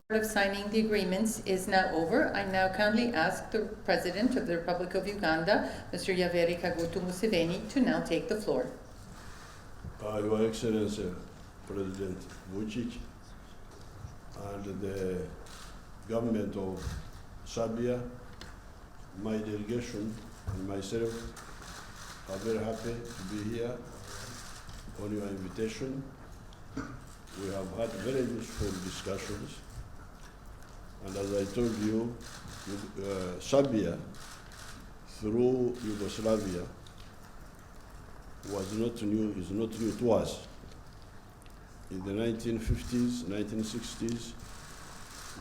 Of signing the agreements is now over. I now kindly ask the President of the Republic of Uganda, Mr. Yoweri Kaguta Museveni, to now take the floor. Your Excellency, President Vučić, and the government of Serbia, my delegation and myself are very happy to be here on your invitation we have had very useful discussions. And as I told you, Serbia, through Yugoslavia, is not new to us. In the 1950s, 1960s,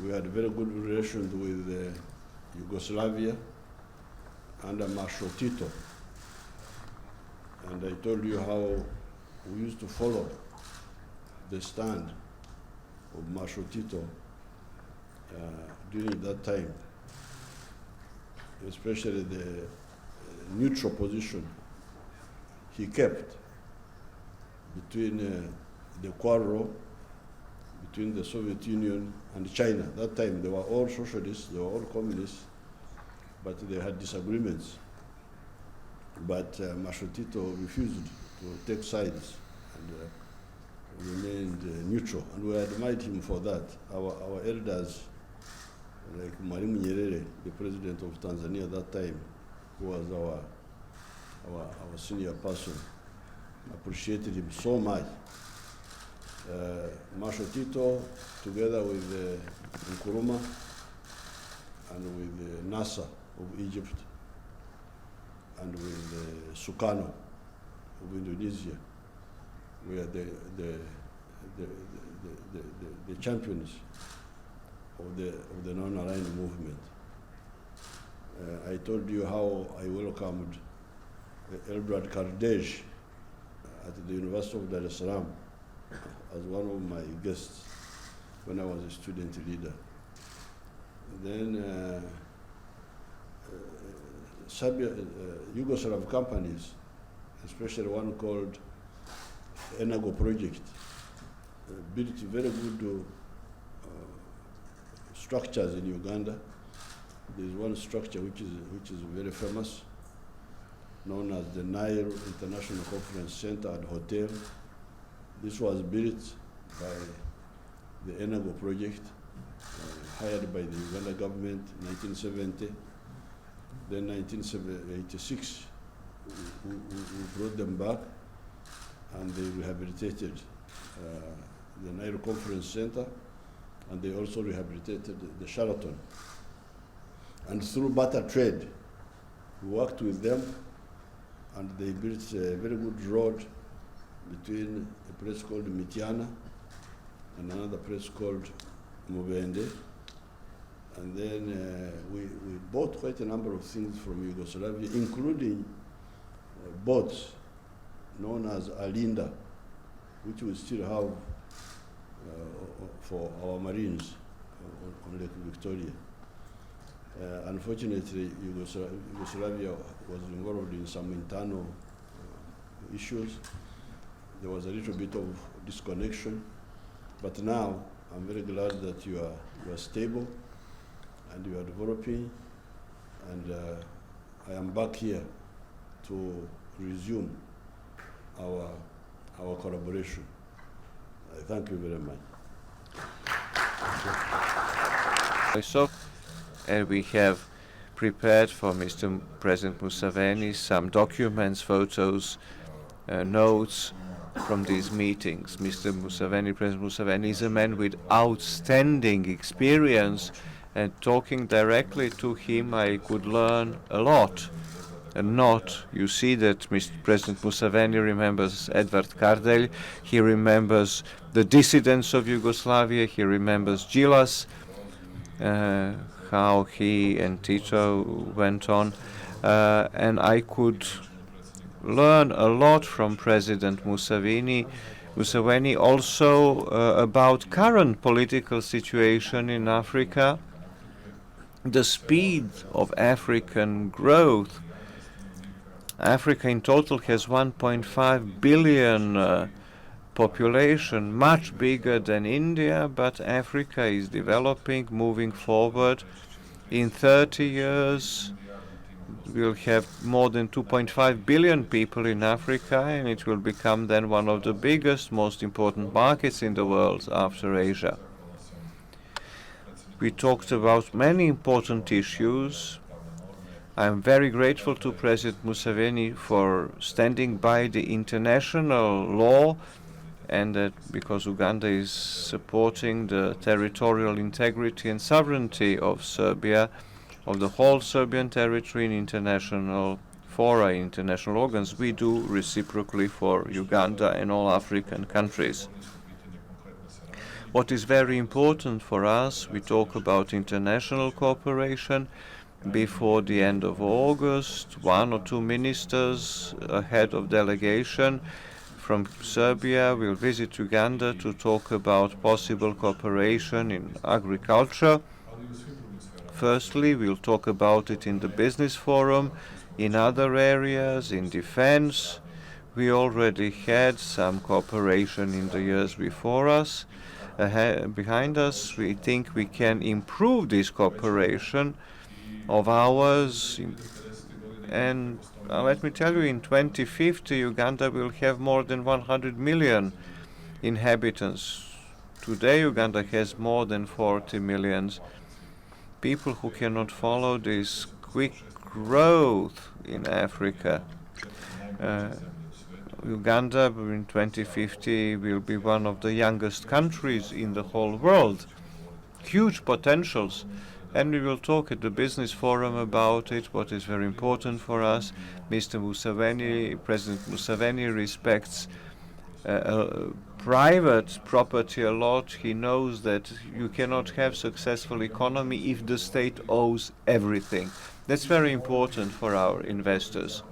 we had very good relations with Yugoslavia under Marshal Tito. And I told you how we used to follow the stand of Marshal Tito during that time, especially the neutral position he kept between the quarrel between the Soviet Union and China. That time they were all socialists, they were all communists, but they had disagreements. But Marshal Tito refused to take sides and remained neutral, and we admired him for that. Our elders, like Mwalimu Nyerere, the president of Tanzania at that time, who was our senior person, appreciated him so much. Marshal Tito, together with Nkrumah and with Nasser of Egypt and with Sukarno of Indonesia, were the champions of the non-aligned movement. I told you how I welcomed Eldred Kardej at the University of Dar es Salaam as one of my guests when I was a student leader. Then Yugoslav companies, especially one called Enago Project, built very good structures in Uganda. There is one structure which is very famous, known as the Nile International Conference Center and Hotel. This was built by the Enago Project, hired by the Uganda government in 1970. Then 1986, we brought them back, and they rehabilitated the Nile Conference Center, and they also rehabilitated the Sheraton. And through barter trade, we worked with them, and they built a very good road between a place called Mitiana and another place called Mubende. And then we bought quite a number of things from Yugoslavia, including boats known as Alinda, which we still have for our marines on Lake Victoria. Unfortunately, Yugoslavia was involved in some internal issues. There was a little bit of disconnection, but now I'm very glad that you are stable and you are developing, and I am back here to resume our collaboration. I thank you very much. And we have prepared for Mr. President Museveni some documents, photos, notes from these meetings. President Museveni is a man with outstanding experience, and talking directly to him I could learn a lot. You see that Mr. President Museveni remembers Edvard Kardelj, he remembers the dissidents of Yugoslavia, he remembers Gilas, how he and Tito went on, and I could learn a lot from President Museveni also about current political situation in Africa, the speed of African growth. Africa in total has 1.5 billion population, much bigger than India, but Africa is developing, moving forward. In 30 years, we'll have more than 2.5 billion people in Africa, and it will become then one of the biggest, most important markets in the world after Asia. We talked about many important issues. I'm very grateful to President Museveni for standing by the international law and that because Uganda is supporting the territorial integrity and sovereignty of Serbia, of the whole Serbian territory in international fora, international organs, we do reciprocally for Uganda and all African countries. What is very important for us, we talk about international cooperation. Before the end of August, 1 or 2 ministers, a head of delegation from Serbia will visit Uganda to talk about possible cooperation in agriculture. Firstly, we'll talk about it in the business forum, in other areas, in defense. We already had some cooperation in the years before us. Behind us, we think we can improve this cooperation of ours. And let me tell you, in 2050, Uganda will have more than 100 million inhabitants. Today, Uganda has more than 40 million. People who cannot follow this quick growth in Africa. Uganda in 2050 will be one of the youngest countries in the whole world. Huge potentials. And we will talk at the business forum about it, what is very important for us. Mr. Museveni, President Museveni respects private property a lot. He knows that you cannot have successful economy if the state owes everything. That's very important for our investors.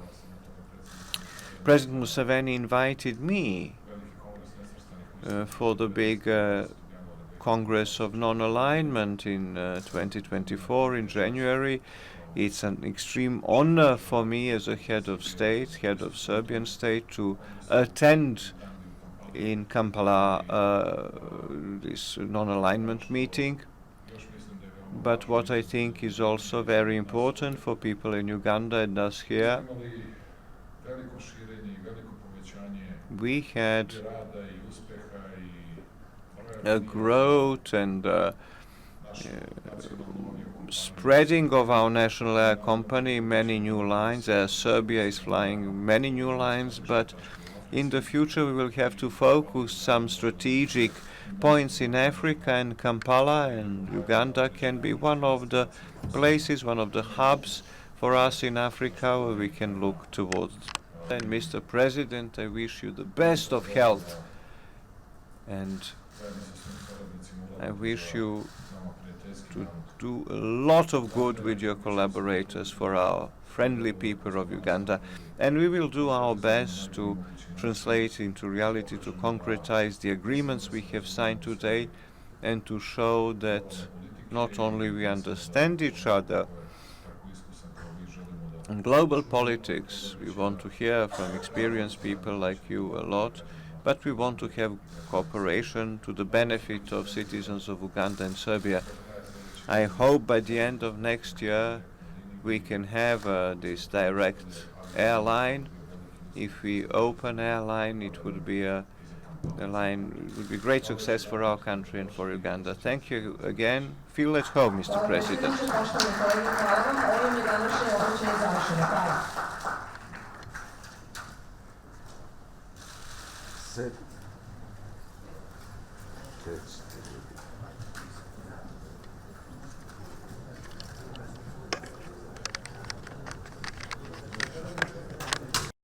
President Museveni invited me for the big Congress of Non-Alignment in 2024 in January. It's an extreme honor for me as a head of state, head of Serbian state, to attend in Kampala this non-alignment meeting. But what I think is also very important for people in Uganda and us here, we had a growth and spreading of our national air company, many new lines. Serbia is flying many new lines, but in the future we will have to focus some strategic points in Africa, and Kampala and Uganda can be one of the places, one of the hubs for us in Africa where we can look towards. And Mr. President, I wish you the best of health, and I wish you to do a lot of good with your collaborators for our friendly people of Uganda, and we will do our best to translate into reality, to concretize the agreements we have signed today, and to show that not only we understand each other. In global politics, we want to hear from experienced people like you a lot, but we want to have cooperation to the benefit of citizens of Uganda and Serbia. I hope by the end of next year we can have this direct airline. If we open airline, it would be a line, it would be great success for our country and for Uganda. Thank you again. Feel at home, Mr. President. Sit.